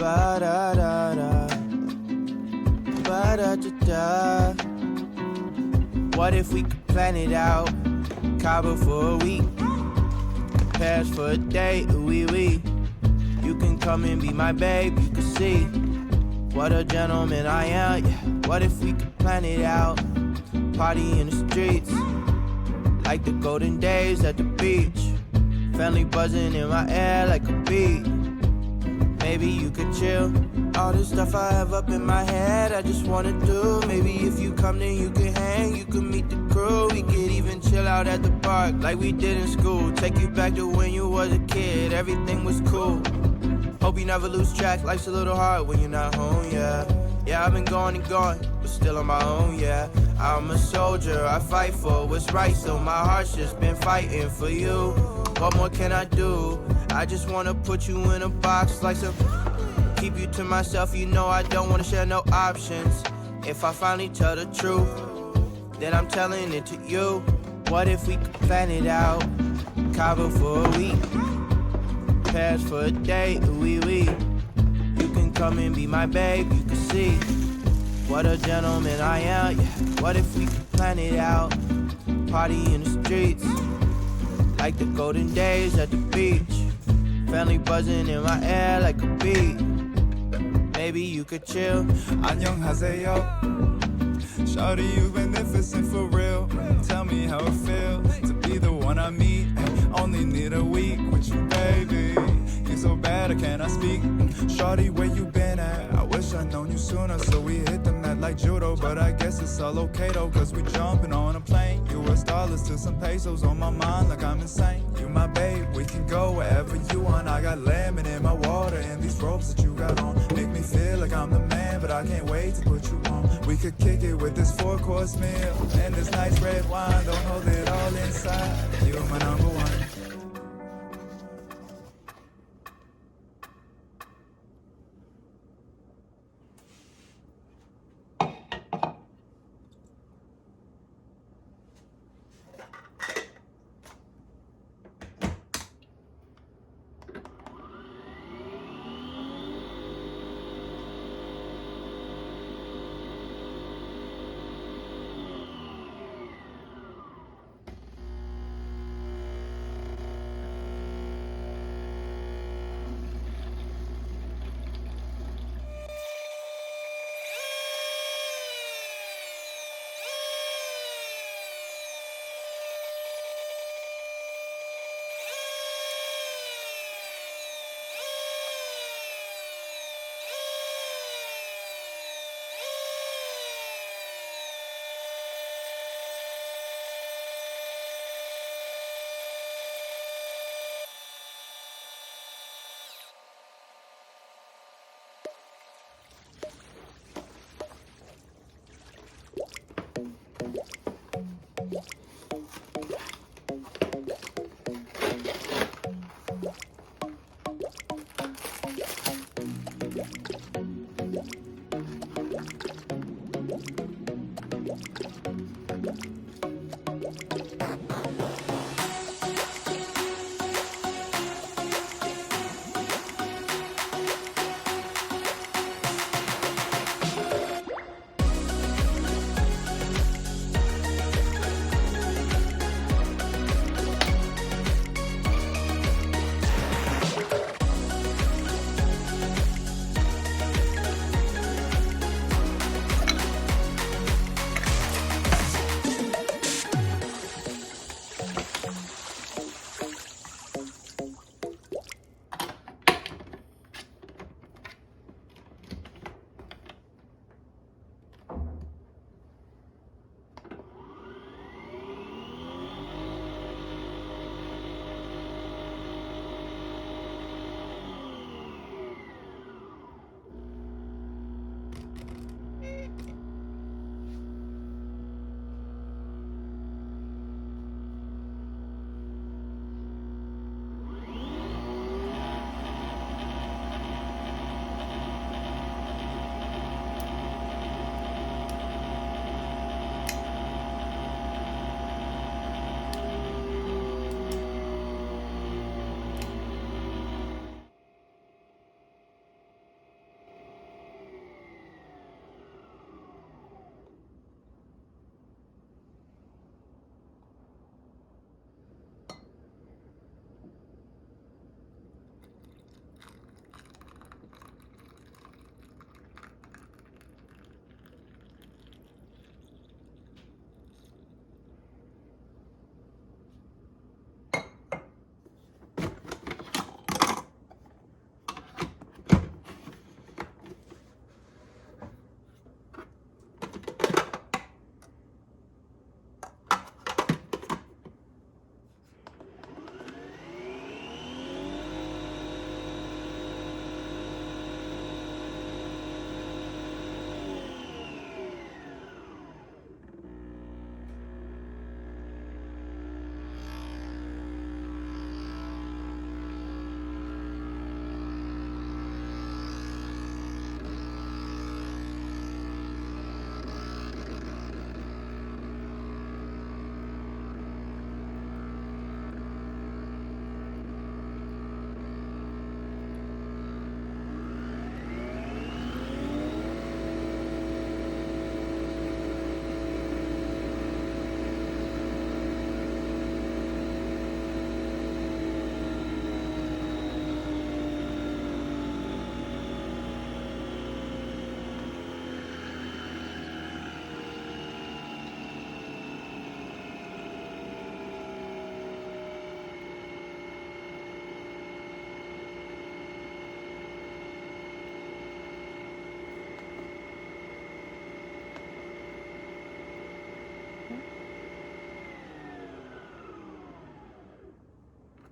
ba da da da, ba da da da. What if we could plan it out? Cabo for a week, Paris for a day, ooh wee. You can come and be my babe, you can see what a gentleman I am. Yeah. What if we could plan it out? Party in the streets, like the golden days at the beach. Family buzzing in my air like a bee. Maybe you could chill. All this stuff I have up in my head, I just wanna do. Maybe if you come then you can hang, you can meet the crew. We could even chill out at the park like we did in school. Take you back to when you was a kid, everything was cool. Hope you never lose track, life's a little hard when you're not home, yeah. Yeah, I've been going and going, but still on my own, yeah. I'm a soldier, I fight for what's right, so my heart's just been fighting for you. What more can I do? I just wanna put you in a box like some. Keep you to myself, you know I don't wanna share no options. If I finally tell the truth, then I'm telling it to you. What if we could plan it out? Cabo for a week, Paris for a day, ooh wee. You can come and be my babe, you can see what a gentleman I am. Yeah. What if we could plan it out? Party in the streets, like the golden days at the beach. Family buzzing in my air like a bee. Maybe you could chill. 안녕하세요. Shawty, you beneficent for real. Tell me how it feel to be the one I meet. Only need a week with you, baby. You so bad, I cannot speak. Shawty, where you been at? I wish I'd known you sooner, so we hit the mat like judo. But I guess it's all okay though, cause we jumping on a plane. US dollars to some pesos on my mind like I'm insane. You my babe, we can go wherever you want. I got lemon in my water and these ropes that you got on make me feel like I'm the man, but I can't wait to put you on. We could kick it with this 4-course meal and this nice red wine. Don't hold it all inside. You're my number one.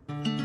you.